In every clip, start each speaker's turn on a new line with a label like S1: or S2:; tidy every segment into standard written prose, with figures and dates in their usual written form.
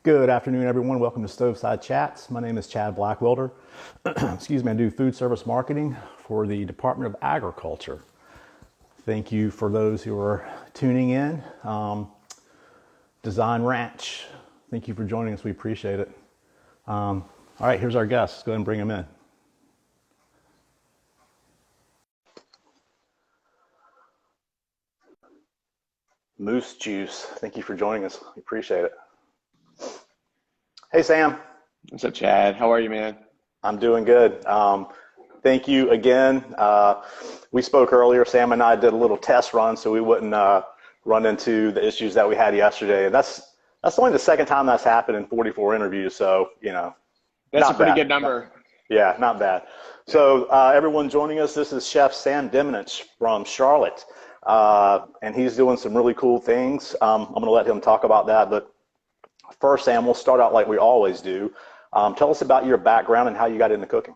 S1: Good afternoon, everyone. Welcome to Stoveside Chats. My name is Chad Blackwelder. Excuse me, I do food service marketing for the Department of Agriculture. Thank you for those who are tuning in. Design Ranch, thank you for joining us. We appreciate it. All right, here's our guest. Go ahead and bring him in. Moose Juice, thank you for joining us. We appreciate it. Hey, Sam.
S2: What's up, Chad? How are you, man?
S1: I'm doing good. Thank you again. We spoke earlier. Sam and I did a little test run so we wouldn't run into the issues that we had yesterday. That's only the second time that's happened in 44 interviews. So,
S2: that's
S1: not
S2: a pretty
S1: bad.
S2: good number.
S1: Yeah, not bad. So everyone joining us, this is Chef Sam Diminich from Charlotte. And he's doing some really cool things. I'm going to let him talk about that. But first, Sam, we'll start out like we always do. Tell us about your background and how you got into cooking.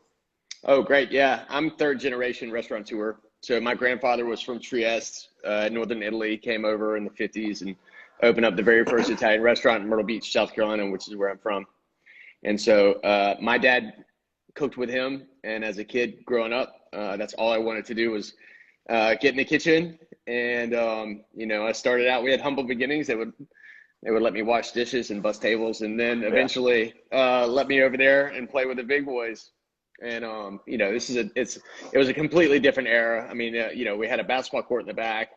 S2: Oh, great. Yeah, I'm third generation restaurateur. So my grandfather was from Trieste, northern Italy, came over in the 50s and opened up the very first Italian restaurant in Myrtle Beach, South Carolina, which is where I'm from. And so my dad cooked with him. And as a kid growing up, that's all I wanted to do was get in the kitchen. And, I started out, we had humble beginnings. They would let me wash dishes and bus tables, and then eventually let me over there and play with the big boys. And it was a completely different era. I mean, we had a basketball court in the back,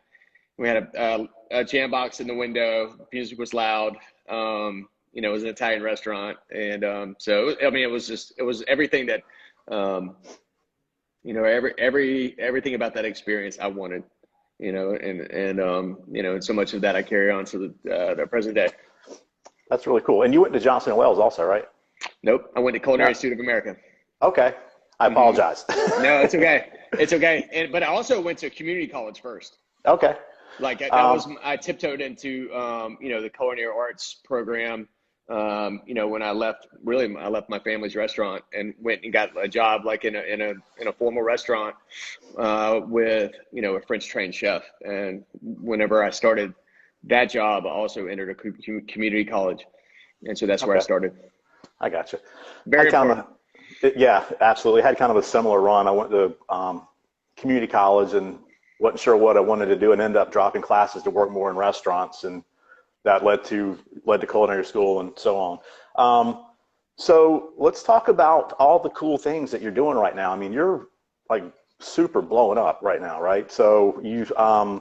S2: we had a jam box in the window, music was loud. It was an Italian restaurant, and it was everything that everything about that experience I wanted. And so much of that I carry on to the present day.
S1: That's really cool. And you went to Johnson & Wales also, right?
S2: Nope. I went to Culinary Institute of America.
S1: Okay. I apologize.
S2: No, it's okay. It's okay. But I also went to community college first.
S1: Okay.
S2: I tiptoed into, the culinary arts program. When I left my family's restaurant and went and got a job like in a formal restaurant with a French trained chef. And whenever I started that job, I also entered a community college, and so that's where I started.
S1: I gotcha.
S2: Very important.
S1: Yeah, absolutely. Had kind of a similar run. I went to community college and wasn't sure what I wanted to do, and ended up dropping classes to work more in restaurants, and that led to culinary school and so on. So let's talk about all the cool things that you're doing right now. I mean, you're like super blowing up right now, right? So I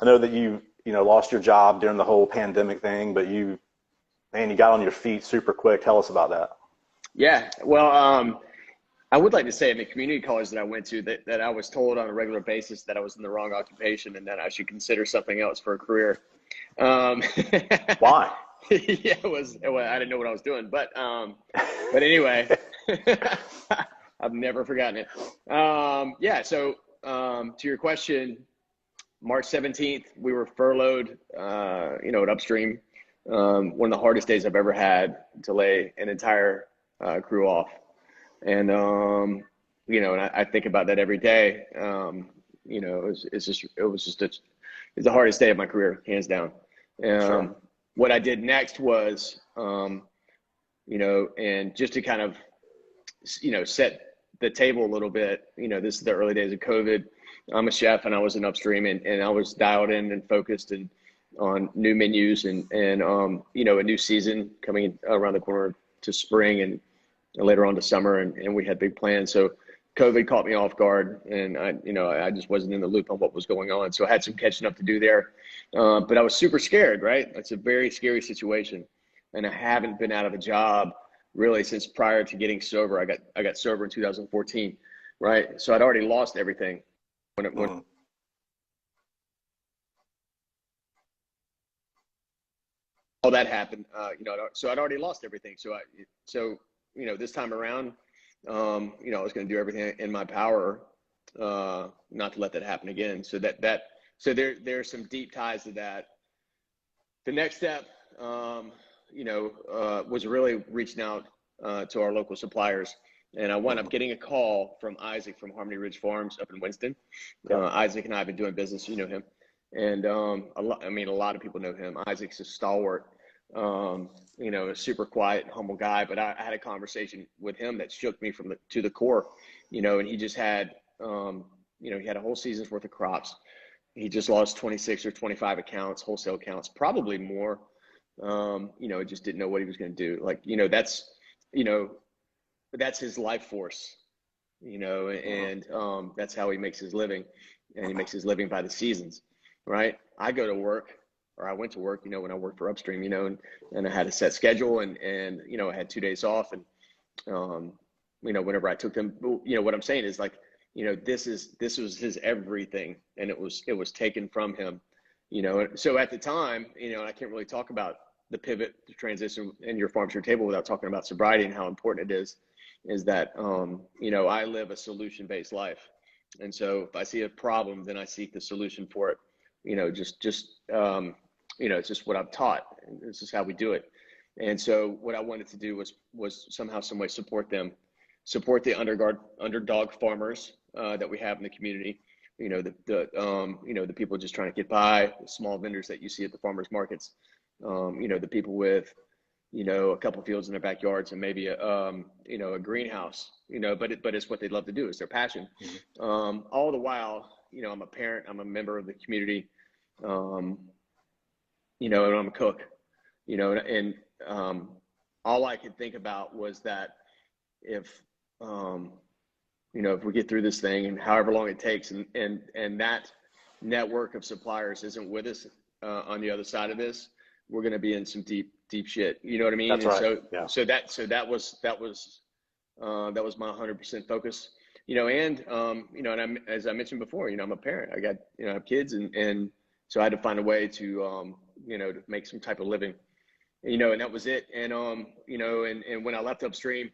S1: know that you lost your job during the whole pandemic thing, but you got on your feet super quick. Tell us about that.
S2: Yeah, well, I would like to say in the community college that I went to that I was told on a regular basis that I was in the wrong occupation and that I should consider something else for a career.
S1: Why?
S2: Yeah, I didn't know what I was doing, but anyway, I've never forgotten it. So to your question, March 17th, we were furloughed, at Upstream. One of the hardest days I've ever had to lay an entire crew off. And, and I think about that every day. It's the hardest day of my career, hands down.
S1: Sure.
S2: What I did next was, and just to kind of, set the table a litlittle bit, this is the early days of COVID. I'm a chef and I was in Upstream and I was dialed in and focused on new menus and a new season coming around the corner to spring and later on to summer. And we had big plans. So COVID caught me off guard, and I just wasn't in the loop on what was going on. So I had some catching up to do there. But I was super scared, right? It's a very scary situation. And I haven't been out of a job really since prior to getting sober. I got sober in 2014, right? So I'd already lost everything. When all that happened, so I'd already lost everything. So this time around, I was going to do everything in my power not to let that happen again. So there's some deep ties to that. The next step, was really reaching out to our local suppliers. And I wound up getting a call from Isaac from Harmony Ridge Farms up in Winston. Isaac and I have been doing business, you know him. And a lot of people know him. Isaac's a stalwart A super quiet, humble guy, but I had a conversation with him that shook me to the core, and he just had, he had a whole season's worth of crops. He just lost 26 or 25 accounts, wholesale accounts, probably more. Just didn't know what he was going to do. That's his life force, and that's how he makes his living, and he makes his living by the seasons, right? I go to work, or I went to work, when I worked for Upstream, and I had a set schedule, and I had 2 days off, and whenever I took them, what I'm saying is this was his everything, and it was taken from him, So at the time, and I can't really talk about the pivot, the transition in Your Farm to Your Table without talking about sobriety and how important it is that I live a solution-based life, and so if I see a problem, then I seek the solution for it. It's just what I'm taught, and this is how we do it. And so what I wanted to do was somehow, some way support them, support the underdog farmers that we have in the community. The people just trying to get by, the small vendors that you see at the farmers markets. The people with, a couple of fields in their backyards and maybe a greenhouse. But it's what they love to do. It's their passion. All the while, I'm a parent. I'm a member of the community. And I'm a cook, and all I could think about was that if we get through this thing and however long it takes, and that network of suppliers isn't with us on the other side of this, we're going to be in some deep shit. You know what I mean?
S1: That's
S2: and
S1: right.
S2: So that was my 100% focus. And as I mentioned before, I'm a parent. I got I have kids, and so I had to find a way to to make some type of living, and that was it. And and when I left Upstream,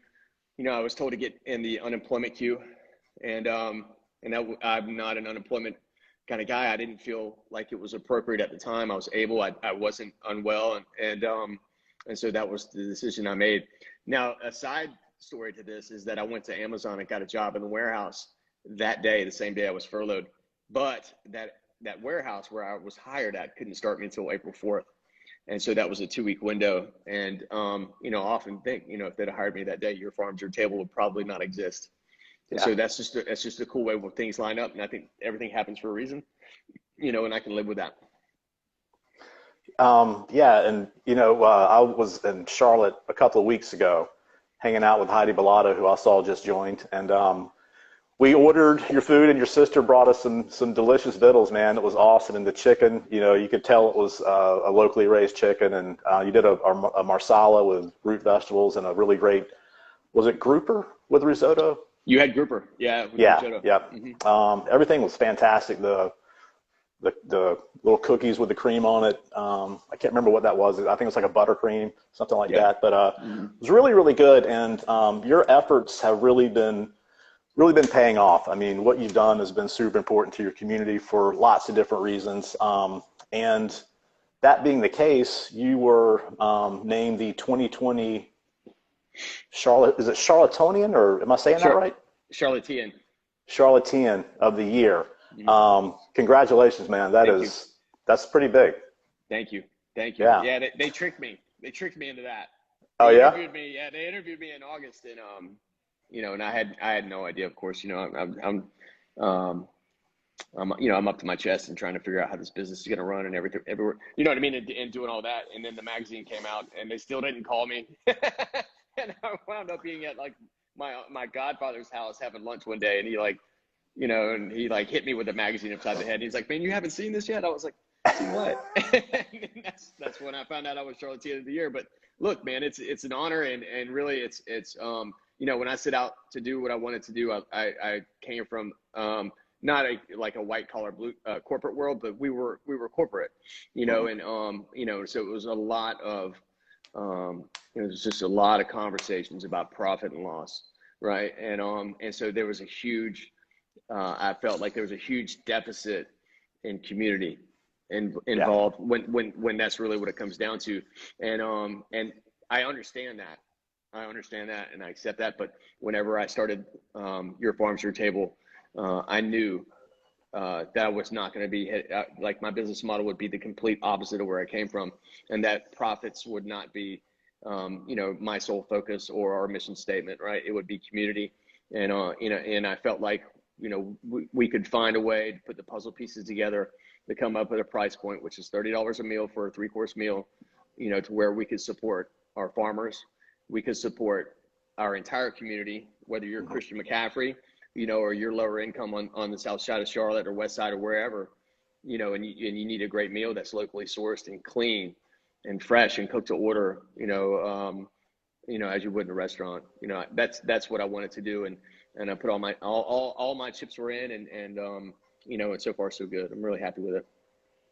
S2: I was told to get in the unemployment queue, and I'm not an unemployment kind of guy. I didn't feel like it was appropriate at the time. I was able. I wasn't unwell, and so that was the decision I made. Now, a side story to this is that I went to Amazon and got a job in the warehouse that day, the same day I was furloughed. But that warehouse where I was hired at couldn't start me until April 4th. And so that was a 2-week window. And, I often think, if they'd have hired me that day, Your Farm to Your Table would probably not exist. And so that's just a cool way where things line up. And I think everything happens for a reason, and I can live with that.
S1: And, I was in Charlotte a couple of weeks ago hanging out with Heidi Bellata, who I saw just joined. And we ordered your food, and your sister brought us some delicious vittles, man. It was awesome. And the chicken, you could tell it was a locally raised chicken. And you did a marsala with root vegetables and a really great, was it grouper with risotto?
S2: You had grouper, yeah.
S1: Risotto. Yeah. Mm-hmm. Everything was fantastic. The little cookies with the cream on it. I can't remember what that was. I think it was like a buttercream, something like that. But it was really, really good. And your efforts have really been paying off. I mean, what you've done has been super important to your community for lots of different reasons. And that being the case, you were named the 2020 Charlottonian, or am I saying that right? Charlottean of the year. Congratulations, man. That's pretty big.
S2: Thank you.
S1: Yeah.
S2: They tricked me. They tricked me into that.
S1: They
S2: interviewed me in August, and and I had no idea, of course. I'm up to my chest and trying to figure out how this business is going to run and everything, everywhere. You know what I mean? And doing all that. And then the magazine came out, and they still didn't call me. And I wound up being at my godfather's house having lunch one day, and he hit me with a magazine upside the head. And he's like, "Man, you haven't seen this yet?" I was like, "See what?" And that's when I found out I was Charlottean of the year. But look, man, it's an honor, and really it's when I set out to do what I wanted to do, I came from not a white collar blue corporate world, but we were corporate, and so it was a lot of it was just a lot of conversations about profit and loss, right? And so there was a huge I felt like there was a huge deficit in community involved when that's really what it comes down to, and I understand that. And I accept that. But whenever I started Your Farm to Your Table, I knew that was not going to be like my business model would be the complete opposite of where I came from, and that profits would not be, my sole focus or our mission statement, right? It would be community, and and I felt like we could find a way to put the puzzle pieces together to come up with a price point, which is $30 a meal for a 3-course meal, to where we could support our farmers, we could support our entire community, whether you're Christian McCaffrey, or you're lower income on the south side of Charlotte or west side or wherever, and you need a great meal that's locally sourced and clean and fresh and cooked to order, as you would in a restaurant. That's what I wanted to do, and I put all my chips were in, and so far so good. I'm really happy with it.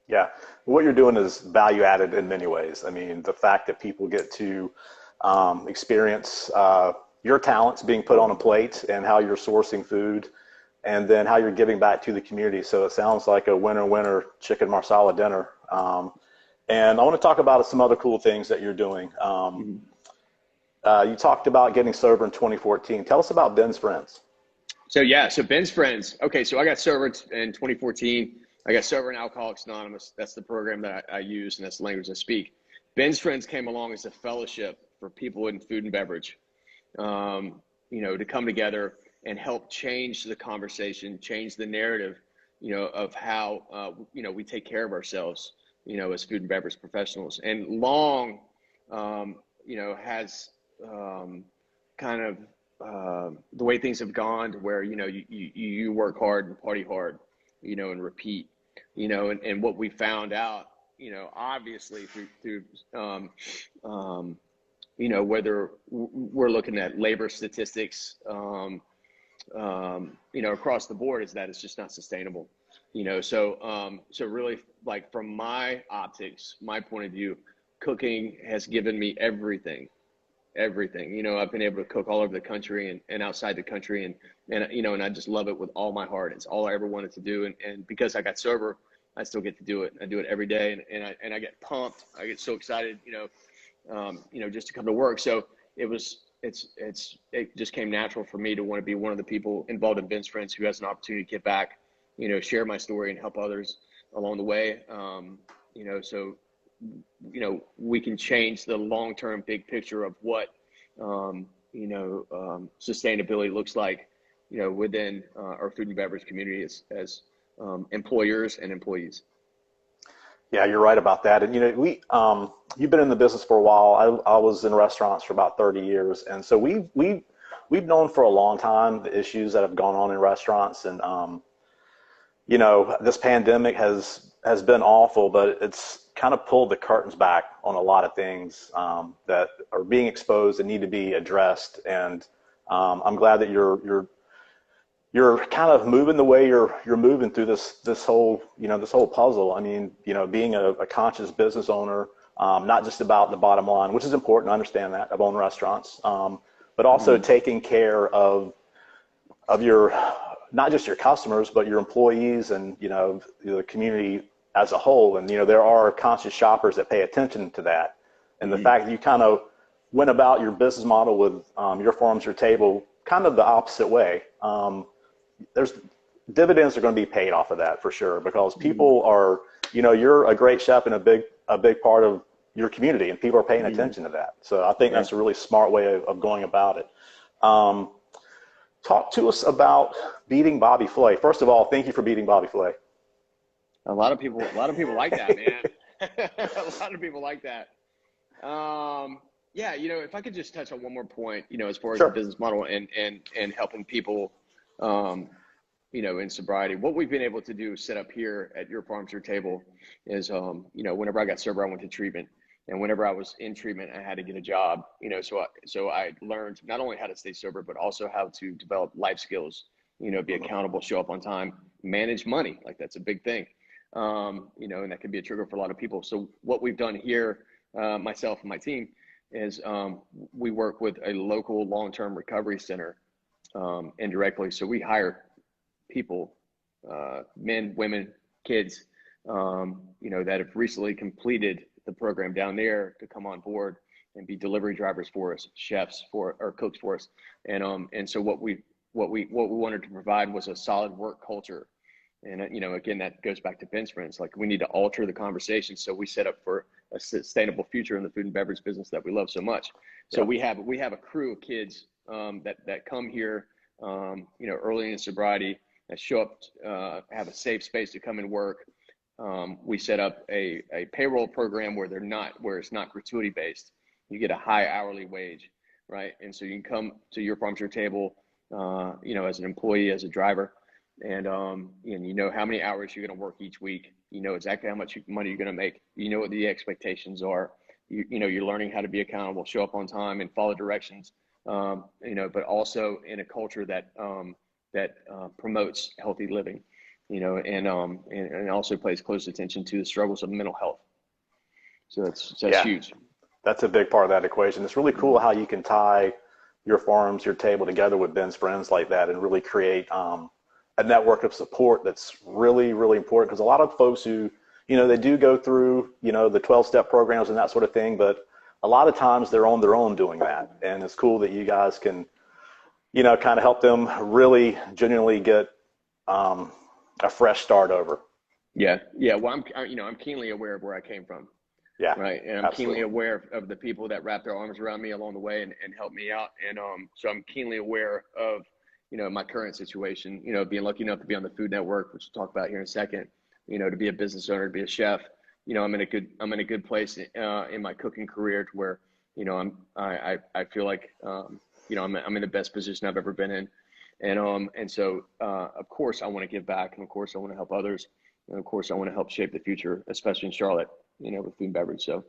S1: Yeah, what you're doing is value added in many ways. I mean, the fact that people get to experience your talents being put on a plate and how you're sourcing food, and then how you're giving back to the community. So it sounds like a winner chicken marsala dinner. And I want to talk about some other cool things that you're doing. You talked about getting sober in 2014. Tell us about Ben's Friends.
S2: So Ben's Friends. Okay, so I got sober in 2014. I got sober in Alcoholics Anonymous. That's the program that I use, and that's the language I speak. Ben's Friends came along as a fellowship for people in food and beverage, to come together and help change the conversation, change the narrative, of how, we take care of ourselves, as food and beverage professionals. And long, has kind of the way things have gone to where, you work hard and party hard, and repeat, and what we found out, obviously through whether we're looking at labor statistics, across the board, is that it's just not sustainable, so really, like, from my optics, my point of view, cooking has given me everything. I've been able to cook all over the country and outside the country, and I just love it with all my heart. It's all I ever wanted to do. And because I got sober, I still get to do it. I do it every day, and I get pumped. I get so excited, just to come to work. So it just came natural for me to want to be one of the people involved in Ben's Friends who has an opportunity to get back, share my story and help others along the way. So we can change the long-term big picture of what, sustainability looks like, within our food and beverage community as employers and employees.
S1: Yeah, you're right about that. And, you've been in the business for a while. I was in restaurants for about 30 years. And so we've known for a long time the issues that have gone on in restaurants. And, this pandemic has been awful, but it's kind of pulled the curtains back on a lot of things that are being exposed and need to be addressed. And I'm glad that you're kind of moving the way you're moving through this whole puzzle. I mean, being a conscious business owner, not just about the bottom line, which is important. I understand that. I've owned restaurants, but also taking care of your, not just your customers, but your employees and, the community as a whole. And, there are conscious shoppers that pay attention to that. And the fact that you kind of went about your business model with your farms, your table, kind of the opposite way. There's dividends are going to be paid off of that for sure, because people are, you're a great chef and a big part of your community, and people are paying attention to that. So I think that's a really smart way of going about it. Talk to us about beating Bobby Flay. First of all, thank you for beating Bobby Flay.
S2: A lot of people like that, man. A lot of people like that. If I could just touch on one more point, as far as the business model and helping people, in sobriety. What we've been able to do set up here at Your Farms, Your Table is, whenever I got sober, I went to treatment. And whenever I was in treatment, I had to get a job, so I learned not only how to stay sober, but also how to develop life skills, be accountable, show up on time, manage money. Like, that's a big thing. And that can be a trigger for a lot of people. So what we've done here, myself and my team, is we work with a local long-term recovery center indirectly. So we hire people, men, women, kids, that have recently completed the program down there to come on board and be delivery drivers for us, chefs or cooks for us. And so what we wanted to provide was a solid work culture And, again, that goes back to Ben's friends. Like, we need to alter the conversation. So we set up for a sustainable future in the food and beverage business that we love so much. So we have a crew of kids that come here, early in sobriety, that show up, have a safe space to come and work. We set up a payroll program where it's not gratuity based. You get a high hourly wage, right? And so you can come to your farm to your table, as an employee, as a driver, and you know how many hours you're going to work each week. You know exactly how much money you're going to make. You know what the expectations are. You're learning how to be accountable, show up on time, and follow directions. But also in a culture that promotes healthy living, and also pays close attention to the struggles of mental health. So that's huge.
S1: That's a big part of that equation. It's really cool how you can tie your farms, your table together with Ben's friends like that, and really create a network of support that's really, really important. Because a lot of folks who, they do go through, the 12-step programs and that sort of thing, but a lot of times they're on their own doing that. And it's cool that you guys can, kind of help them really genuinely get a fresh start over.
S2: Yeah. Well, I'm keenly aware of where I came from.
S1: Yeah.
S2: Right. And I'm keenly aware of the people that wrap their arms around me along the way and help me out. And so I'm keenly aware of, my current situation, being lucky enough to be on the Food Network, which we'll talk about here in a second, to be a business owner, to be a chef. I'm in a good place in my cooking career to where, I feel like, I'm in the best position I've ever been in. And so, of course I want to give back, and of course I want to help others. And of course I want to help shape the future, especially in Charlotte, with food and beverage. So,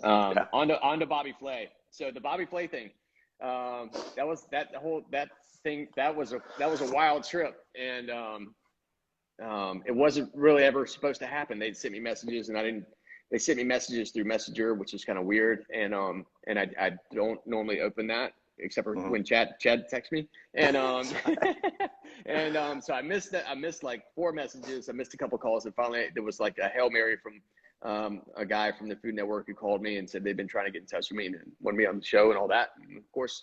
S2: on to Bobby Flay. So the Bobby Flay thing, that was a wild trip. And, it wasn't really ever supposed to happen. They'd sent me messages and they sent me messages through Messenger, which is kind of weird. And I don't normally open that except for when Chad texts me. And, so I missed that. I missed like 4 messages. I missed a couple calls. And finally there was like a Hail Mary from, a guy from the Food Network who called me and said they'd been trying to get in touch with me and wanted me on the show and all that. And of course,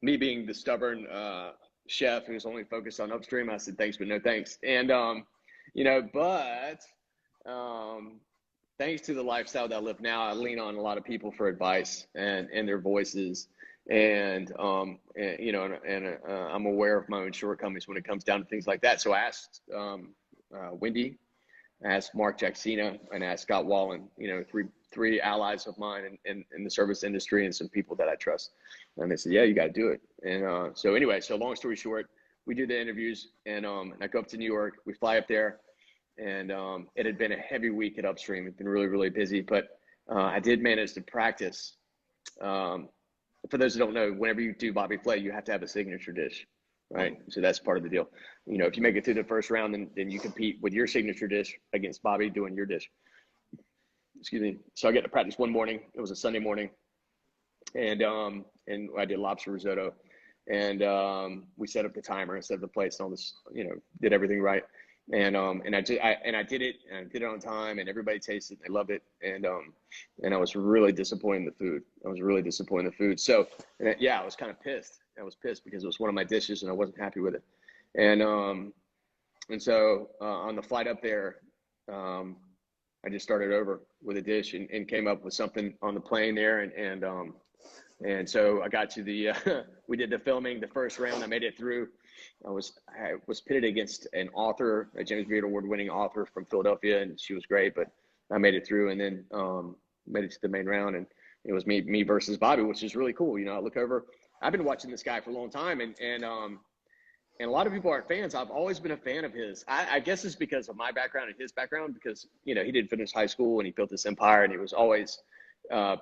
S2: me being the stubborn, chef who's only focused on upstream, I said thanks but no thanks. And thanks to the lifestyle that I live now, I lean on a lot of people for advice and their voices, and I'm aware of my own shortcomings when it comes down to things like that. So I asked Wendy, I asked Mark Jacksina, and I asked Scott Wallen, three allies of mine in the service industry and some people that I trust. And they said, yeah, you got to do it. And so long story short, we do the interviews, and I go up to New York. We fly up there, and it had been a heavy week at Upstream. It's been really, really busy, but I did manage to practice. For those who don't know, whenever you do Bobby Flay, you have to have a signature dish, right? So that's part of the deal. If you make it through the first round, then you compete with your signature dish against Bobby doing your dish. Excuse me. So I get to practice one morning. It was a Sunday morning, and I did lobster risotto, and we set up the timer and set up the plates and all this. Did everything right, and I did it, and I did it on time, and everybody tasted it. They loved it, and I was really disappointed in the food. So I was kind of pissed. I was pissed because it was one of my dishes, and I wasn't happy with it, and so on the flight up there, I just started over with a dish and came up with something on the plane there. And so I got to we did the filming, the first round. I made it through. I was pitted against an author, a James Beard Award winning author from Philadelphia, and she was great, but I made it through, and then made it to the main round, and it was me versus Bobby, which is really cool. I look over, I've been watching this guy for a long time, and a lot of people aren't fans. I've always been a fan of his. I guess it's because of my background and his background, because, he didn't finish high school and he built this empire, and he was always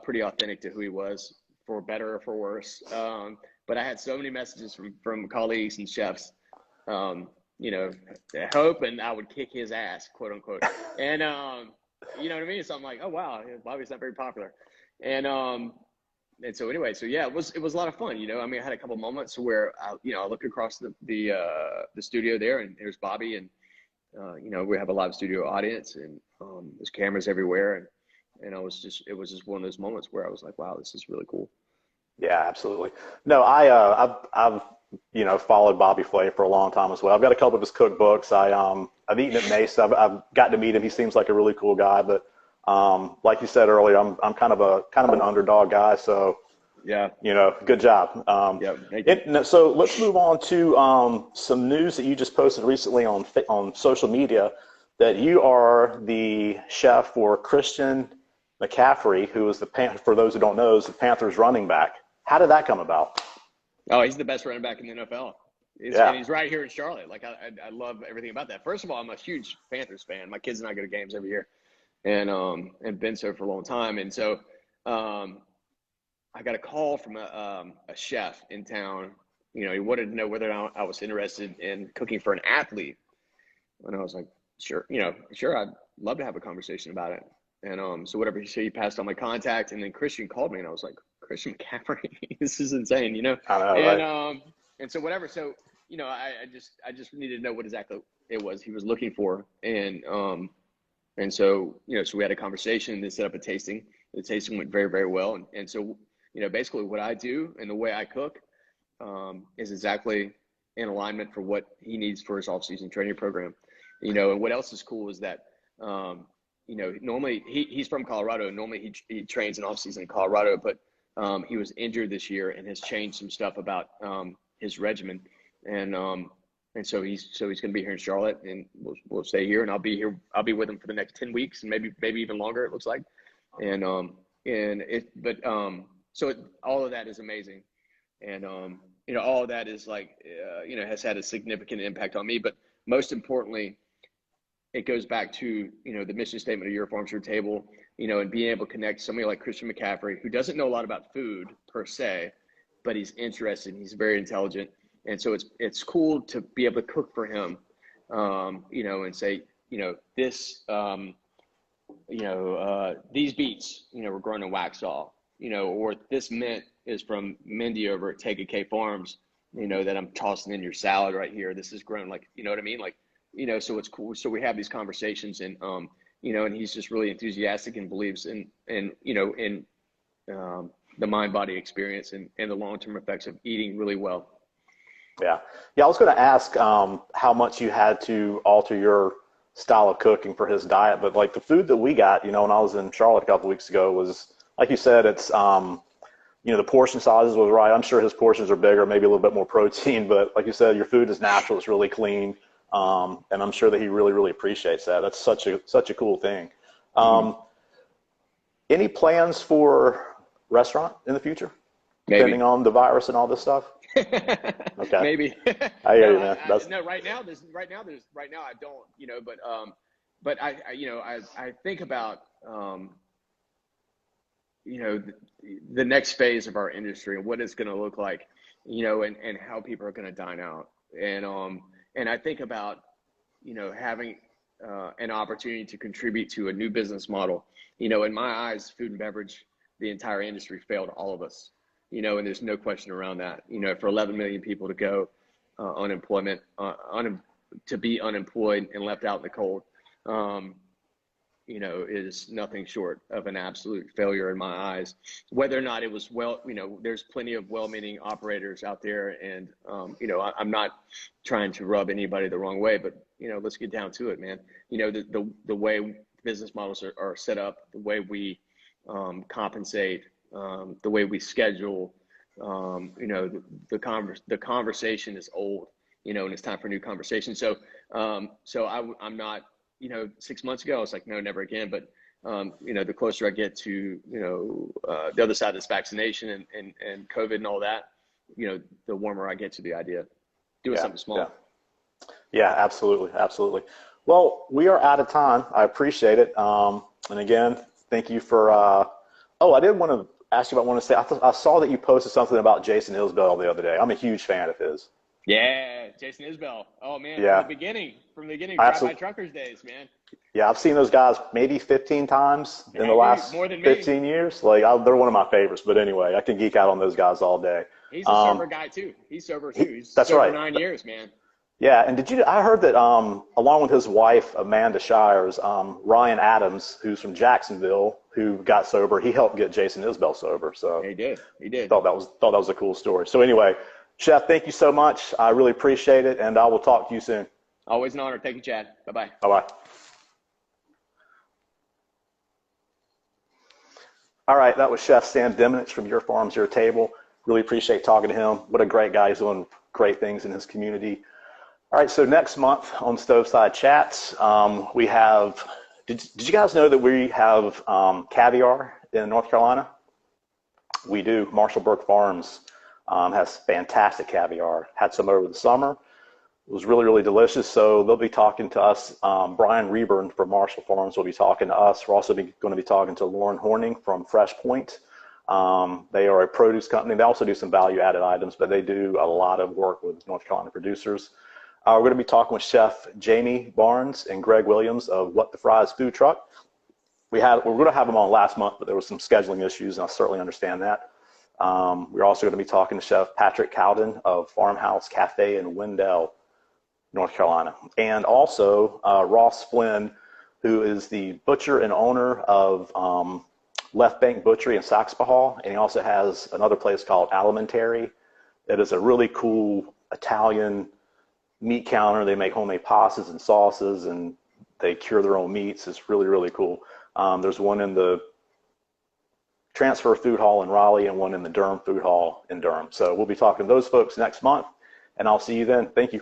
S2: pretty authentic to who he was, for better or for worse. But I had so many messages from colleagues and chefs, hoping I would kick his ass, quote unquote. And, you know what I mean? So I'm like, oh, wow, Bobby's not very popular. And so anyway, it was a lot of fun. I had a couple moments where I look across the studio there, and there's Bobby, and we have a live studio audience, and there's cameras everywhere, and it was just one of those moments where I was like, wow, this is really cool.
S1: Yeah, absolutely. No, I've followed Bobby Flay for a long time as well. I've got a couple of his cookbooks. I've eaten at Mesa. I've gotten to meet him. He seems like a really cool guy. But like you said earlier, I'm kind of an underdog guy. So
S2: Yeah.
S1: good job.
S2: Yeah. Thank you.
S1: So let's move on to some news that you just posted recently on social media, that you are the chef for Christian McCaffrey, who is for those who don't know, is the Panthers running back. How did that come about?
S2: Oh, he's the best running back in the NFL. And he's right here in Charlotte. Like I love everything about that. First of all, I'm a huge Panthers fan. My kids and I go to games every year, and been so for a long time. And so, I got a call from a chef in town. He wanted to know whether or not I was interested in cooking for an athlete, and I was like, sure, sure, I'd love to have a conversation about it. And so whatever he passed on my contact, and then Christian called me, and I was like, Christian McCaffrey, this is insane,
S1: I know,
S2: and
S1: right?
S2: And so whatever, so I just needed to know what exactly it was he was looking for, and so so we had a conversation and then set up a tasting. The tasting went very, very well, and so basically what I do and the way I cook is exactly in alignment for what he needs for his off-season training program. And what else is cool is that normally he's from Colorado, and normally he trains in off-season in Colorado, but he was injured this year and has changed some stuff about his regimen, and so he's going to be here in Charlotte, and we'll stay here, and I'll be here. I'll be with him for the next 10 weeks, and maybe even longer, it looks like. So all of that is amazing, and all of that is like has had a significant impact on me. But most importantly, it goes back to the mission statement of Your Farms Your Table, and being able to connect somebody like Christian McCaffrey, who doesn't know a lot about food per se, but he's interested, he's very intelligent, and so it's cool to be able to cook for him, and say this these beets were grown in Waxhaw, or this mint is from Mindy over at Take a K Farms, that I'm tossing in your salad right here. This is grown, like, you know what I mean? Like, so it's cool. So we have these conversations, and, and he's just really enthusiastic and believes in the mind-body experience and the long-term effects of eating really well.
S1: Yeah. I was going to ask how much you had to alter your style of cooking for his diet, but like the food that we got, when I was in Charlotte a couple of weeks ago, was, like you said, it's the portion sizes was right. I'm sure his portions are bigger, maybe a little bit more protein, but like you said, your food is natural, it's really clean, and I'm sure that he really, really appreciates that. That's such a cool thing. Any plans for restaurant in the future?
S2: Maybe.
S1: Depending on the virus and all this stuff? Okay.
S2: Maybe.
S1: I hear you, man.
S2: No, right now I don't, but I think about, the next phase of our industry and what it's going to look like, and how people are going to dine out. And I think about, having an opportunity to contribute to a new business model. In my eyes, food and beverage, the entire industry failed all of us, and there's no question around that. For 11 million people to go unemployment, to be unemployed and left out in the cold, is nothing short of an absolute failure in my eyes. Whether or not it was there's plenty of well-meaning operators out there, and I'm not trying to rub anybody the wrong way, but let's get down to it, man. The way business models are set up, the way we compensate, the way we schedule, the conversation is old, and it's time for a new conversation. So I'm not. 6 months ago, I was like, no, never again. But, the closer I get to, the other side of this vaccination and COVID and all that, the warmer I get to the idea of doing something small.
S1: Yeah, absolutely. Absolutely. Well, we are out of time. I appreciate it. And again, thank you for, I did want to ask you about one to say, I saw that you posted something about Jason Isbell the other day. I'm a huge fan of his.
S2: Yeah, Jason Isbell. Oh man,
S1: yeah.
S2: From the beginning, Drive-By Truckers days, man.
S1: Yeah, I've seen those guys maybe 15 times in the last 15 years. Like, they're one of my favorites. But anyway, I can geek out on those guys all day.
S2: He's a sober guy too. He's sober too. He's
S1: that's
S2: sober
S1: right.
S2: 9 years, man.
S1: Yeah, and I heard that along with his wife, Amanda Shires, Ryan Adams, who's from Jacksonville, who got sober, he helped get Jason Isbell sober. So
S2: he did.
S1: Thought that was a cool story. So anyway, Chef, thank you so much. I really appreciate it, and I will talk to you soon.
S2: Always an honor. Thank you, Chad. Bye-bye.
S1: Bye-bye. All right, that was Chef Sam Diminich from Your Farms, Your Table. Really appreciate talking to him. What a great guy. He's doing great things in his community. All right, so next month on Stoveside Chats, we have, did you guys know that we have caviar in North Carolina? We do. Marshallburg Farms has fantastic caviar. Had some over the summer. It was really, really delicious. So they'll be talking to us. Brian Reburn from Marshall Farms will be talking to us. We're also going to be talking to Lauren Horning from Fresh Point. They are a produce company. They also do some value-added items, but they do a lot of work with North Carolina producers. We're going to be talking with Chef Jamie Barnes and Greg Williams of What the Fries Food Truck. We were going to have them on last month, but there were some scheduling issues, and I certainly understand that. We're also going to be talking to Chef Patrick Cowden of Farmhouse Cafe in Wendell, North Carolina, and also Ross Flynn, who is the butcher and owner of Left Bank Butchery in Saxby, and he also has another place called Alimentary. It is a really cool Italian meat counter. They make homemade pastas and sauces, and they cure their own meats. It's really, really cool. There's one in the Transfer Food Hall in Raleigh and one in the Durham Food Hall in Durham. So we'll be talking to those folks next month, and I'll see you then. Thank you.